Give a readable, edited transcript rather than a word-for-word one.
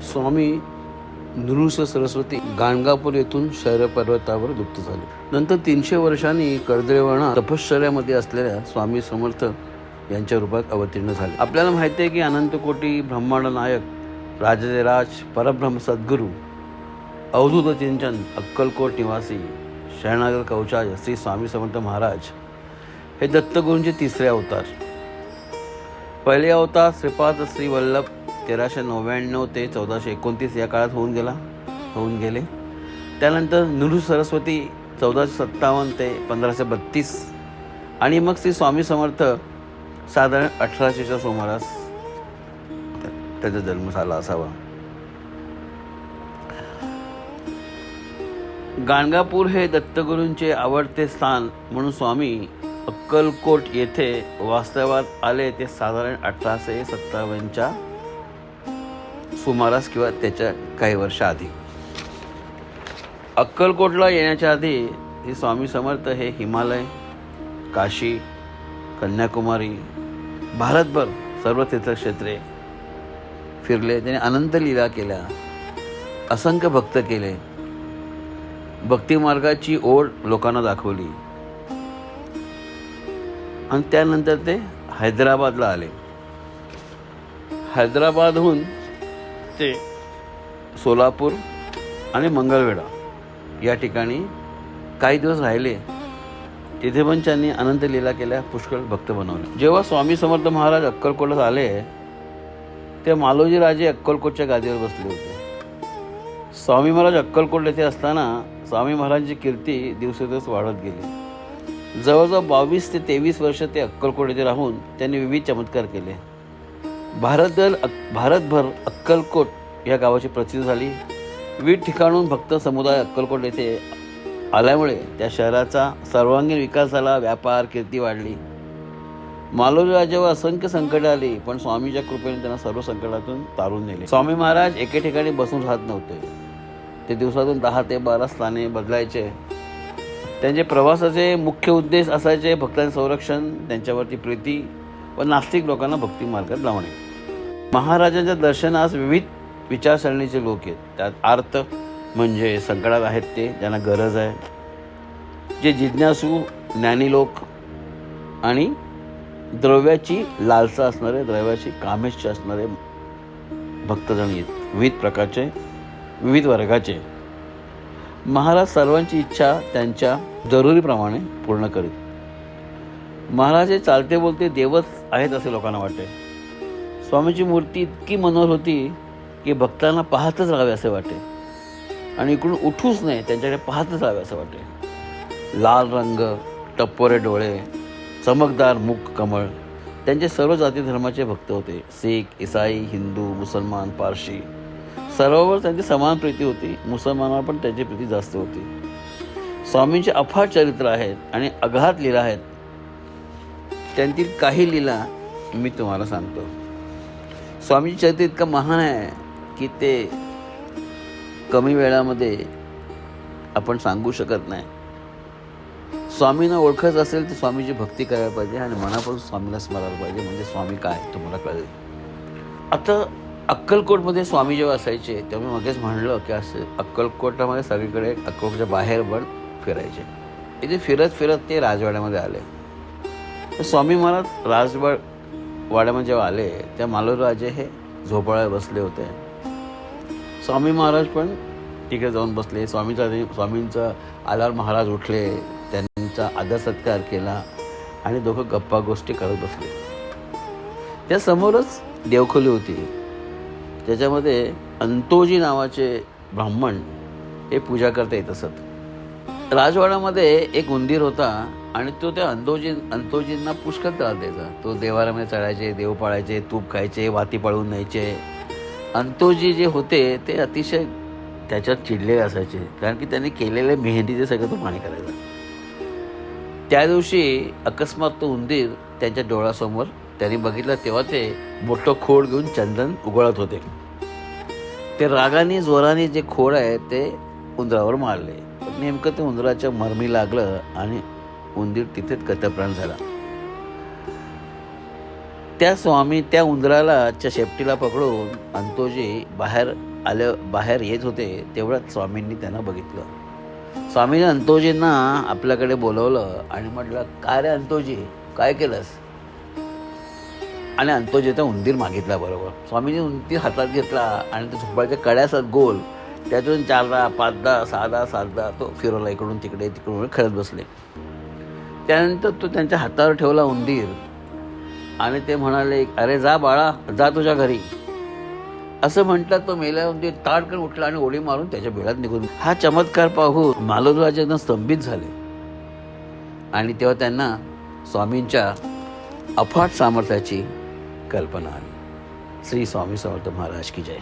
स्वामी नृसिंह सरस्वती गाणगापूर येथून शैर पर्वतावर लुप्त झाले. नंतर 300 वर्षांनी कर्दळीवनात तपश्चर्यामध्ये असलेल्या स्वामी समर्थ यांच्या रूपात अवतीर्ण झाले. आपल्याला माहिती आहे की अनंतकोटी ब्रह्मांड नायक राजाधिराज परब्रह्म सद्गुरू अवधूत चिंतन अक्कलकोट निवासी शरणागत कवचाज श्री स्वामी समर्थ महाराज हे दत्तगुरूंचे तिसरे अवतार. पहिले अवतार श्रीपाद श्री वल्लभ 1399 ते 1429 या काळात होऊन गेले. त्यानंतर नृसिंह सरस्वती 1457 ते 1532 आणि मग श्री स्वामी समर्थ साधारण 1800च्या सुमारास त्याचा जन्म झाला असावा. गाणगापूर हे दत्तगुरूंचे आवडते स्थान म्हणून स्वामी अक्कलकोट येथे वास्तव्यात आले ते साधारण 1857च्या सुमारास किंवा त्याच्या काही वर्ष आधी. अक्कलकोटला येण्याच्या आधी हे स्वामी समर्थ हे हिमालय, काशी, कन्याकुमारी, भारतभर सर्व तीर्थक्षेत्रे फिरले. त्याने अनंत लीला केल्या, असंख्य भक्त केले, भक्तिमार्गाची ओढ लोकांना दाखवली आणि त्यानंतर ते हैदराबादला आले. हैदराबादहून ते सोलापूर आणि मंगळवेढा या ठिकाणी काही दिवस राहिले. तिथे पण त्यांनी अनंत लीला केल्या, पुष्कळ भक्त बनवले. जेव्हा स्वामी समर्थ महाराज अक्कलकोटला आले ते मालोजी राजे अक्कलकोटच्या गादीवर बसले होते. स्वामी महाराज अक्कलकोट येथे असताना स्वामी महाराजांची कीर्ती दिवसेदिवस वाढत गेली. जवळजवळ 22 ते 23 वर्ष ते अक्कलकोट येथे राहून त्यांनी विविध चमत्कार केले. भारतभर अक्कलकोट या गावाची प्रसिद्धी झाली. विविध ठिकाणून भक्त समुदाय अक्कलकोट येथे आल्यामुळे त्या शहराचा सर्वांगीण विकास झाला, व्यापार कीर्ती वाढली. मालोजी राजावर असंख्य संकटे आली, पण स्वामीच्या कृपेने त्यांना सर्व संकटातून तारून नेले. स्वामी महाराज एके ठिकाणी बसून राहत नव्हते. ते दिवसातून 10 ते 12 स्थाने बदलायचे. त्यांचे प्रवासाचे मुख्य उद्देश असायचे भक्तांचे संरक्षण, त्यांच्यावरती प्रीती व नास्तिक लोकांना भक्ती मार्गात लावणे. महाराजांच्या दर्शनास विविध विचारसरणीचे लोक आहेत. त्यात आर्त म्हणजे संकटात आहेत ते, ज्यांना गरज आहे, जे जिज्ञासू ज्ञानी लोक आणि द्रव्याची लालसा असणारे, द्रव्याची कामेच्छा असणारे भक्तजण आहेत. विविध प्रकारचे, विविध वर्गाचे. महाराज सर्वांची इच्छा त्यांच्या जरुरीप्रमाणे पूर्ण करीत. महाराज हे चालते बोलते देवच आहेत असे लोकांना वाटे. स्वामीची मूर्ती इतकी मनोहर होती की भक्तांना पाहतच राहावे असे वाटे आणि इकडून उठूच नाही, त्यांच्याकडे पाहतच राहावे असे वाटे. लाल रंग, टप्पोरे डोळे, चमकदार मुख कमळ. त्यांचे सर्व जाती धर्माचे भक्त होते. शीख, ईसाई, हिंदू, मुसलमान, पारशी सर्वांवर त्यांची समान प्रीती होती. मुसलमानांवर पण त्यांची प्रीती जास्त होती. स्वामींचे अफाट चरित्र आहेत आणि अगाध लीला आहेत. त्यांतील काही लीला मी तुम्हाला सांगतो. स्वामींचे चरित्र इतकं महान आहे की ते कमी वेळामध्ये आपण सांगू शकत नाही. स्वामींना ओळखत असेल तर स्वामीची भक्ती करायला पाहिजे आणि मनापासून स्वामीला स्मरायला पाहिजे, म्हणजे स्वामी काय तुम्हाला कळेल. आता अक्कलकोटमध्ये स्वामी जेव्हा असायचे तेव्हा मी मगेच म्हणलं की असं अक्कलकोटामध्ये सगळीकडे अक्कलकोटच्या बाहेर पण फिरायचे. इथे फिरत फिरत ते राजवाड्यामध्ये आले. तर स्वामी महाराज राजवाड्यामध्ये जेव्हा आले तेव्हा मालोजी राजे हे झोपाळ्यावर बसले होते. स्वामी महाराज पण तिकडे जाऊन बसले. स्वामींचा आल्यावर महाराज उठले, त्यांचा आदर सत्कार केला आणि दोघं गप्पा गोष्टी करत बसले. त्या समोरच देवखोली होती, ज्याच्यामध्ये अंतोजी नावाचे ब्राह्मण हे पूजा करता येत असत. राजवाड्यामध्ये एक उंदीर होता आणि तो त्या अंतोजींना पुष्कळ त्रास द्यायचा. तो देवाऱ्यामध्ये चढायचे, देव पाळायचे, तूप खायचे, वाती पाळून न्यायचे. अंतोजी जे होते ते अतिशय त्याच्यात चिडलेले असायचे, कारण की त्यांनी केलेले मेहंदीचे सगळं तो पाणी करायचा. त्या दिवशी अकस्मात तो उंदीर त्यांच्या डोळ्यासमोर त्यांनी बघितलं, तेव्हा ते मोठं खोड घेऊन चंदन उगळत होते. ते रागाने जोराने जे खोड आहे ते उंदरावर मारले. नेमकं ते उंदराच्या मरमी लागलं आणि उंदीर तिथेच गतप्राण झाला. त्या उंदराच्या शेपटीला पकडून अंतोजी बाहेर येत होते. तेवढ्यात स्वामींनी त्यांना बघितलं. स्वामींनी अंतोजींना आपल्याकडे बोलवलं आणि म्हटलं, काय रे अंतोजी, काय केलंस? आणि अंतोजीचा उंदीर मागितला. बरोबर स्वामींनी उंदीर हातात घेतला आणि ते झोपाळ्याच्या कड्यासात गोल, त्यातून 4दा 5दा 6दा 7दा तो फिरवला, इकडून तिकडे खेळत बसले. त्यानंतर तो त्यांच्या हातावर ठेवला उंदीर आणि ते म्हणाले, अरे जा बाळा, जा तुझ्या घरी. असं म्हटलं तो मेला उंदीर ताडकन उठला आणि उडी मारून त्याच्या बिळात निघून. हा चमत्कार पाहून मालोदराजे एकदम स्तंभित झाले आणि तेव्हा त्यांना स्वामींच्या अफाट सामर्थ्याची कल्पना आली. श्री स्वामी समर्थ महाराज की जय.